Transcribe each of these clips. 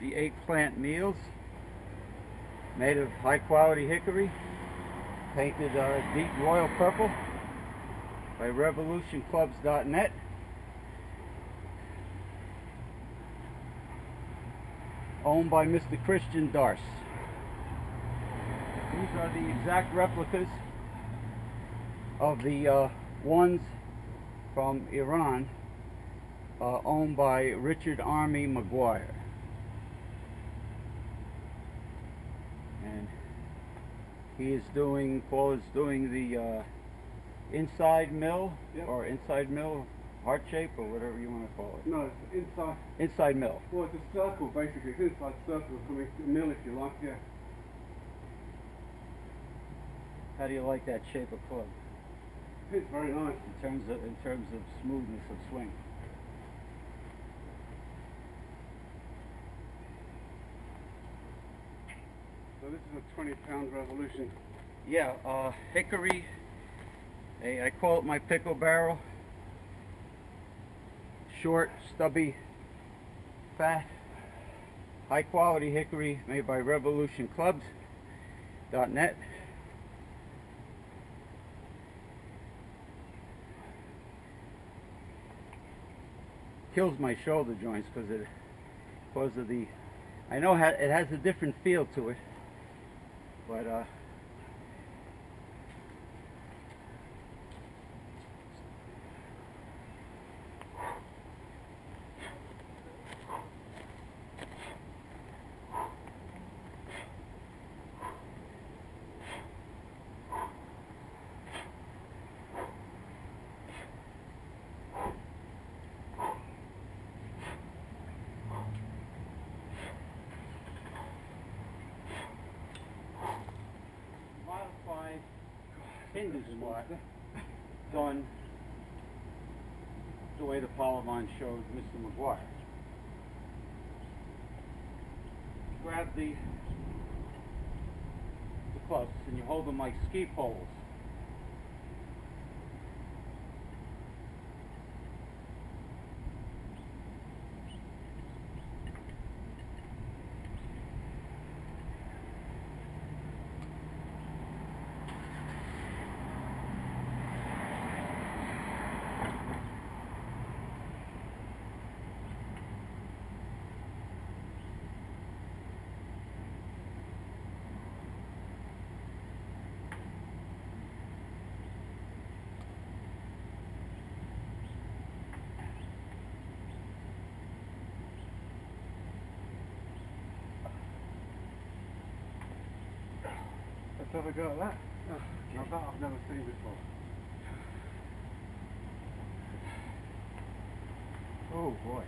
the eggplant meals, made of high quality hickory, painted deep royal purple by revolutionclubs.net. Owned by Mr. Christian Darce. These are the exact replicas of the ones from Iran, owned by Richard Army McGuire. And Paul is doing the inside mill, yep, or inside mill heart shape, or whatever you want to call it. No, it's inside. Inside mill. Well, it's a circle basically. It's inside circle coming to mill, if you like. Yeah. How do you like that shape of club? It's very nice in terms of smoothness of swing. So this is a 20-pound Revolution. Yeah, hickory. I call it my pickle barrel. Short, stubby, fat, high quality hickory made by revolutionclubs.net. Kills my shoulder joints because of the, I know it has a different feel to it, but modified hinder squat done the way the Pahlavan showed Mr. McGuire. Grab the clubs and you hold them like ski poles. Let's have a go at that. Now that I've never seen before. Oh boy.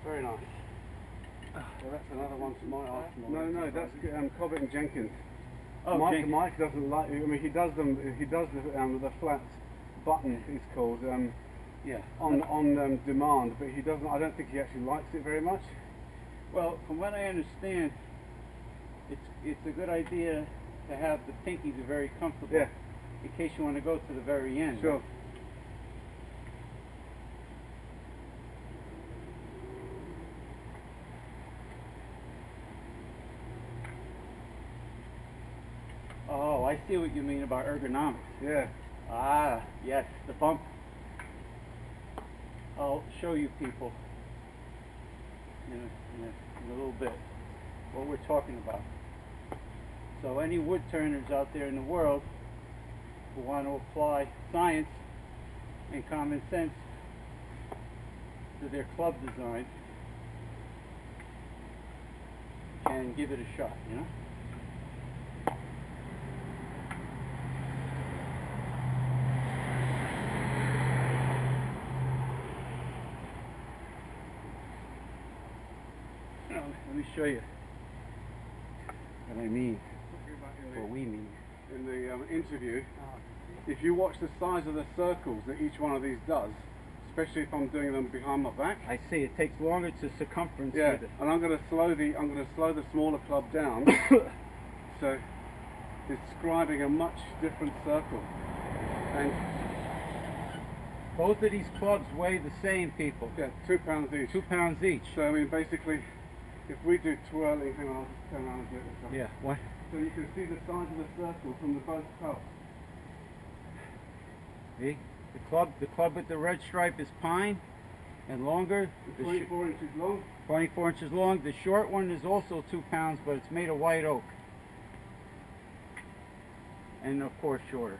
Very nice. So that's another one for my arsenal. No, that's Cobbett and Jenkins. Oh, Mike doesn't like. I mean, he does them. He does the flat button. It's called. Yeah. On demand, but he doesn't. I don't think he actually likes it very much. Well, from what I understand, it's a good idea to have the pinkies are very comfortable. Yeah. In case you want to go to the very end. Sure. Oh, I see what you mean about ergonomics. Yeah. Ah, yes, the bump. I'll show you people in a little bit what we're talking about. So any wood turners out there in the world who want to apply science and common sense to their club design can give it a shot, you know? Let me show you what I mean, what we mean. In the interview, if you watch the size of the circles that each one of these does, especially if I'm doing them behind my back. I see. It takes longer to circumference. Yeah, with it. and I'm going to slow the smaller club down, so describing a much different circle. And Both of these clubs weigh the same, people. yeah, 2 pounds each. 2 pounds each. So I mean, basically, if we do twirling, hang on, I'll just turn around and do it this way. Yeah. What? So you can see the size of the circle from the both clubs. See? The club with the red stripe is pine and longer. It's The 24 inches long. 24 inches long. The short one is also 2 pounds, but it's made of white oak. And of course shorter.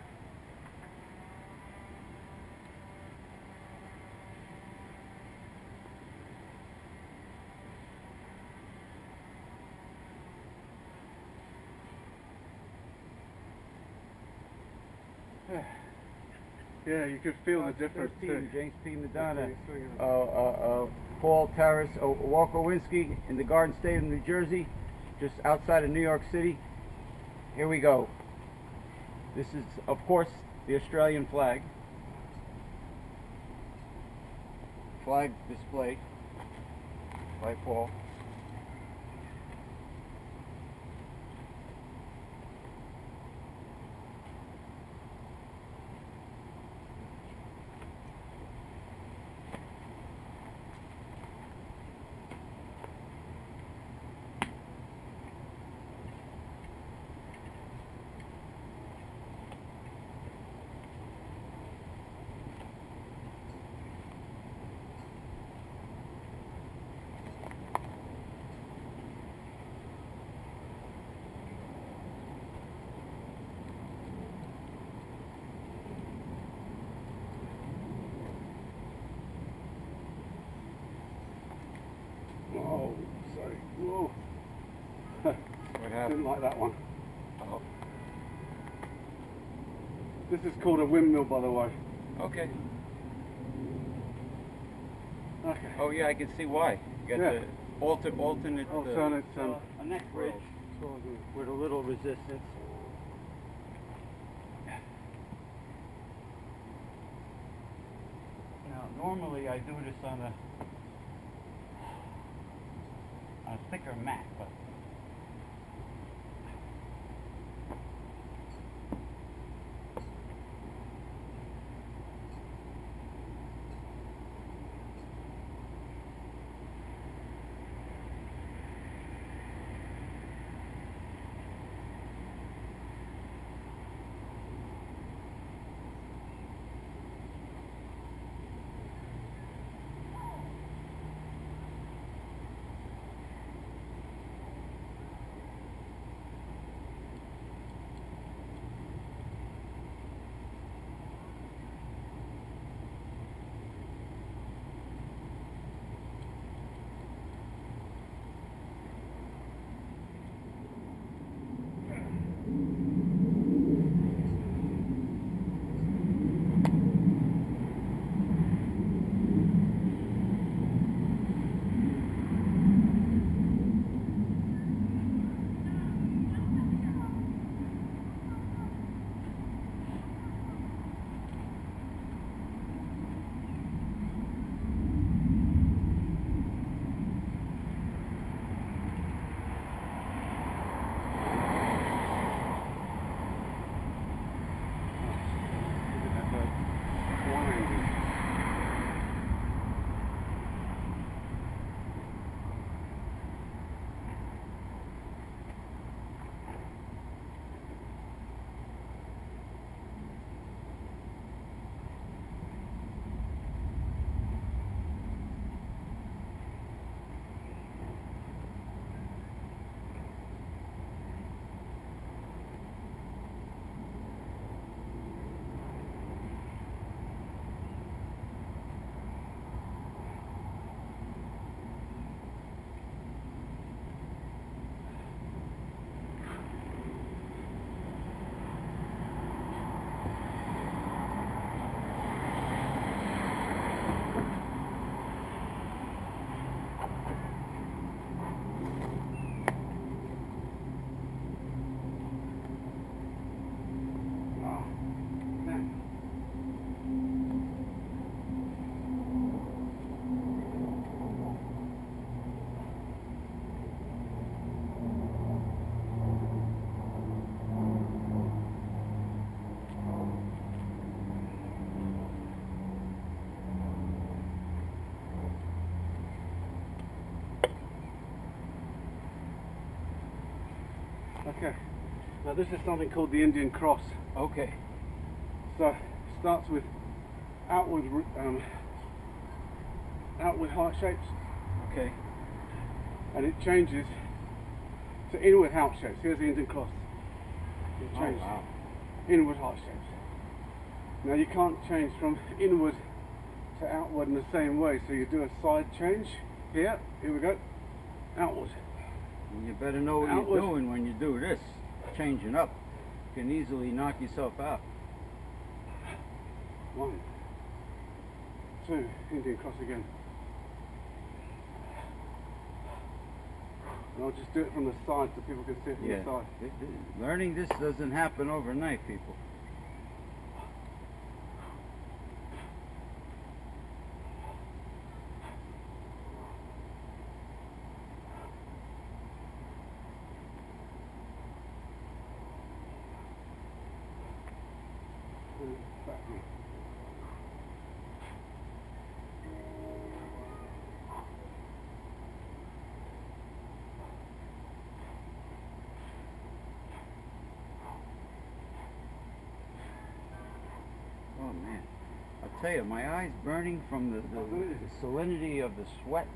Yeah, you could feel the difference 13, too. James P. Madonna, Yeah, Paul Terrace, Walker Winsky in the Garden State of New Jersey, just outside of New York City. Here we go. This is, of course, the Australian flag. Flag display by Paul. Oh, sorry. Whoa. What happened? Didn't like that one. Oh. This is called a windmill, by the way. Okay. Okay. Oh yeah, I can see why. You got Yeah. the alternate a neck bridge with a little resistance. Now, normally I do this on a thicker mat, but Okay. Now this is something called the Indian cross. Okay. So it starts with outward heart shapes, Okay. and it changes to inward heart shapes. Here's the Indian cross. It Oh, changes. wow. Inward heart shapes. Now you can't change from inward to outward in the same way, so you do a side change. Here we go. Outward. You better know what Outward. you're doing when you do this. Changing up. You can easily knock yourself out. 1, 2, Indian cross again. And I'll just do it from the side so people can see it from the side. Learning this doesn't happen overnight, people. Oh man, I'll tell you, my eyes burning from the salinity of the sweat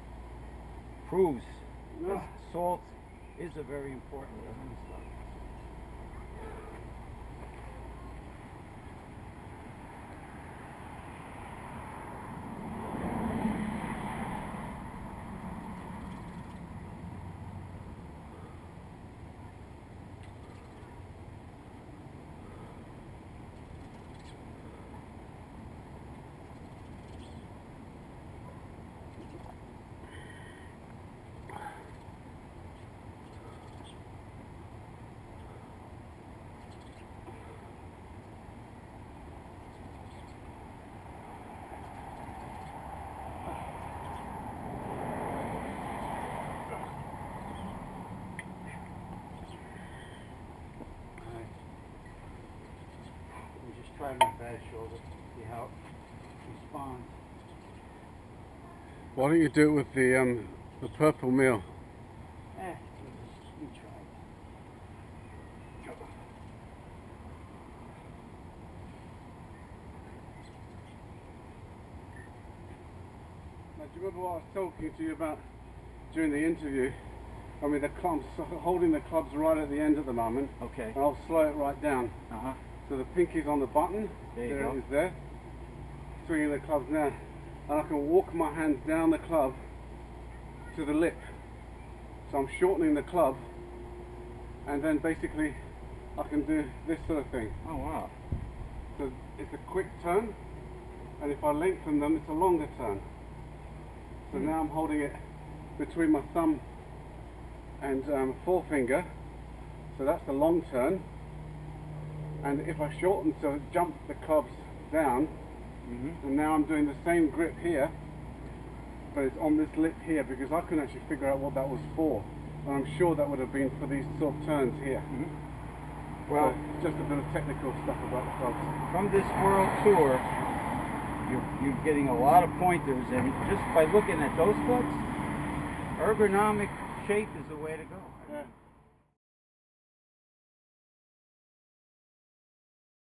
proves that salt is a very important element. Try my bad shoulder, see how it responds. Why don't you do it with the purple meal? Let me try. Now, do you remember what I was talking to you about during the interview? I mean, I'm holding the clubs right at the end at the moment. Okay. And I'll slow it right down. Uh-huh. So the pinky's on the button. There you There go. it is there. Swinging the clubs now. And I can walk my hands down the club to the lip. So I'm shortening the club. And then basically I can do this sort of thing. Oh wow. So it's a quick turn. And if I lengthen them, it's a longer turn. So now I'm holding it between my thumb and forefinger. So that's the long turn. And if I shorten, so jump the clubs down, and now I'm doing the same grip here, but it's on this lip here, because I couldn't actually figure out what that was for. And I'm sure that would have been for these sort of turns here. Well, so just a bit of technical stuff about the clubs. From this world tour, you're getting a lot of pointers, and just by looking at those clubs, ergonomic shape is the way to go. Yeah.